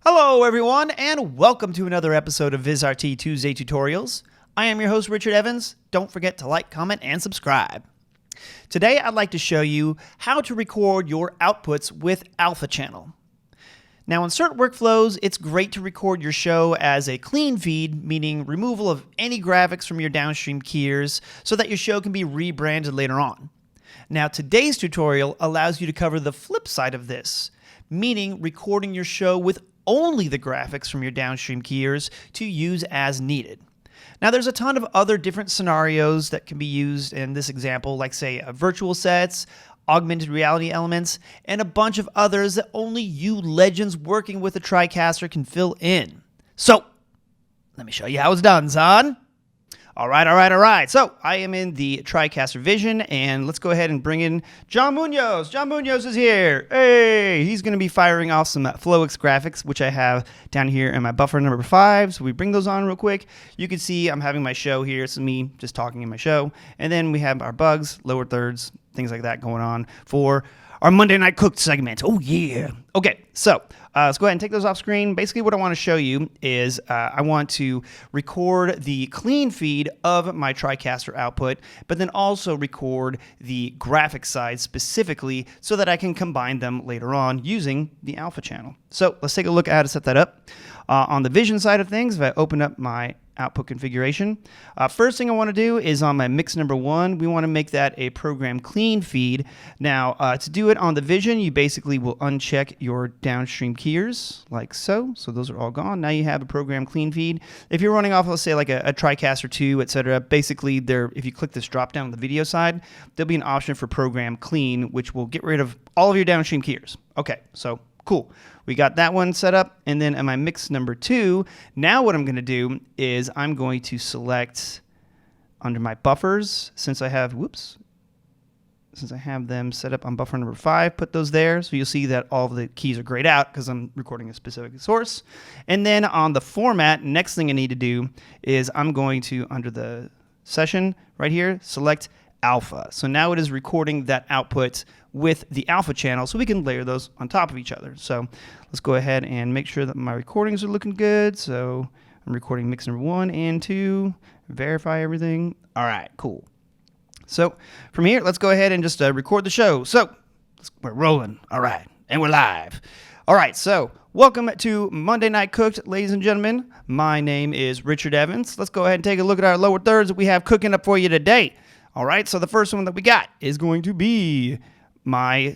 Hello everyone, and welcome to another episode of VizRT Tuesday Tutorials. I am your host Richard Evans. Don't forget to like, comment, and subscribe. Today I'd like to show you how to record your outputs with Alpha Channel. Now in certain workflows, it's great to record your show as a clean feed, meaning removal of any graphics from your downstream keyers so that your show can be rebranded later on. Now today's tutorial allows you to cover the flip side of this, meaning recording your show with only the graphics from your downstream keyers to use as needed. Now there's a ton of other different scenarios that can be used in this example, like say virtual sets, augmented reality elements, and a bunch of others that only you legends working with a TriCaster can fill in. So, let me show you how it's done, son. All right. So, I am in the TriCaster Vision, and let's go ahead and bring in John Munoz. John Munoz is here. Hey, he's going to be firing off some Flowics graphics, which I have down here in my buffer number 5. So we bring those on real quick. You can see I'm having my show here. It's me just talking in my show. And then we have our bugs, lower thirds, things like that going on for our Monday Night Cooked segment. Oh, yeah. Okay, so let's go ahead and take those off screen. Basically, what I want to show you is I want to record the clean feed of my TriCaster output, but then also record the graphic side specifically so that I can combine them later on using the Alpha channel. So let's take a look at how to set that up. On the Vision side of things, if I open up my output configuration, first thing I want to do is on my mix number 1, we want to make that a program clean feed. Now, to do it on the Vision, you basically will uncheck your downstream keyers like so. So those are all gone. Now you have a program clean feed. If you're running off, let's say like a TriCaster 2, etc., basically if you click this drop down on the video side, there'll be an option for program clean, which will get rid of all of your downstream keyers. Okay, so cool. We got that one set up, and then in my mix number 2, now what I'm going to do is I'm going to select under my buffers, since I have them set up on buffer number 5, put those there, so you'll see that all of the keys are grayed out because I'm recording a specific source. And then on the format, next thing I need to do is I'm going to, under the session right here, select Alpha. So now it is recording that output with the Alpha channel, so we can layer those on top of each other. So let's go ahead and make sure that my recordings are looking good. So I'm recording mix number 1 and 2, verify everything. All right, cool. So from here, let's go ahead and just record the show. So we're rolling. All right, and we're live. All right, so welcome to Monday Night Cooked, ladies and gentlemen. My name is Richard Evans. Let's go ahead and take a look at our lower thirds that we have cooking up for you today. All right, so the first one that we got is going to be my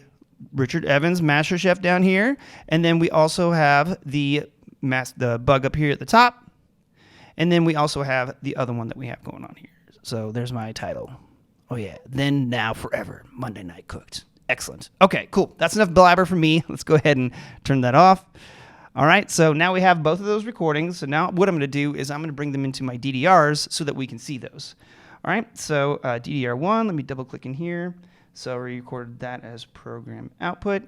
Richard Evans Master Chef down here. And then we also have the bug up here at the top. And then we also have the other one that we have going on here. So there's my title. Oh yeah, Then, Now, Forever, Monday Night Cooked. Excellent. Okay, cool. That's enough blabber for me. Let's go ahead and turn that off. All right, so now we have both of those recordings. So now what I'm going to do is I'm going to bring them into my DDRs so that we can see those. All right, so DDR1, let me double click in here. So we recorded that as program output.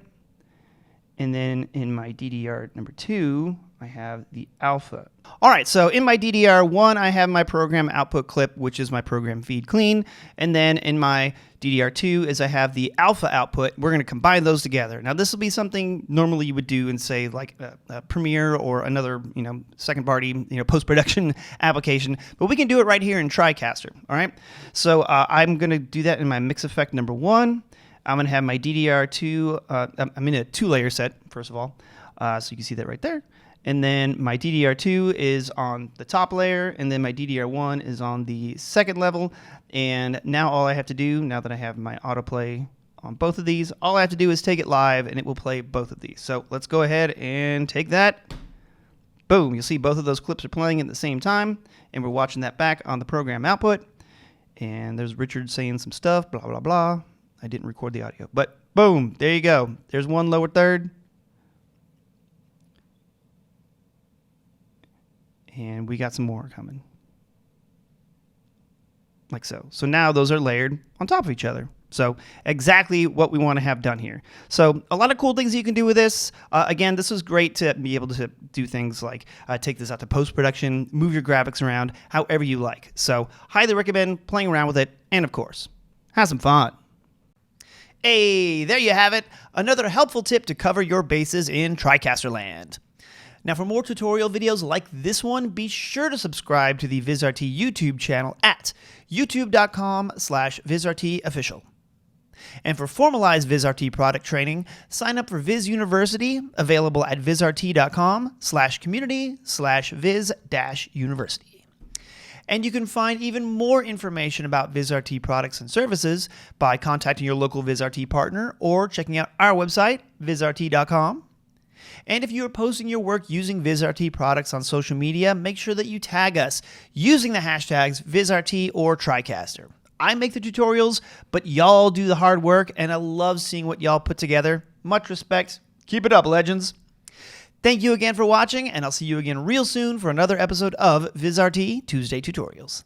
And then in my DDR number 2, I have the Alpha. All right, so in my DDR1, I have my program output clip, which is my program feed clean. And then in my DDR2 is I have the Alpha output. We're going to combine those together. Now, this will be something normally you would do in, say, like a Premiere or another, second party, post-production application. But we can do it right here in TriCaster. All right, so I'm going to do that in my mix effect number 1. I'm going to have my DDR2. I'm in a 2-layer set, first of all, so you can see that right there. And then my DDR2 is on the top layer, and then my DDR1 is on the second level. And now all I have to do, now that I have my autoplay on both of these, all I have to do is take it live, and it will play both of these. So let's go ahead and take that. Boom, you'll see both of those clips are playing at the same time, and we're watching that back on the program output. And there's Richard saying some stuff, blah, blah, blah. I didn't record the audio, but boom, there you go. There's one lower third. And we got some more coming. Like so. So now those are layered on top of each other. So exactly what we want to have done here. So a lot of cool things you can do with this. Again, this was great to be able to do things like take this out to post-production, move your graphics around, however you like. So highly recommend playing around with it. And of course, have some fun. Hey, there you have it. Another helpful tip to cover your bases in TriCaster land. Now, for more tutorial videos like this one, be sure to subscribe to the VizRT YouTube channel at youtube.com/VizRTofficial. And for formalized VizRT product training, sign up for Viz University, available at vizrt.com/community/viz-university. And you can find even more information about VizRT products and services by contacting your local VizRT partner or checking out our website, vizrt.com. And if you are posting your work using VizRT products on social media, make sure that you tag us using the hashtags VizRT or TriCaster. I make the tutorials, but y'all do the hard work, and I love seeing what y'all put together. Much respect. Keep it up, legends. Thank you again for watching, and I'll see you again real soon for another episode of VizRT Tuesday Tutorials.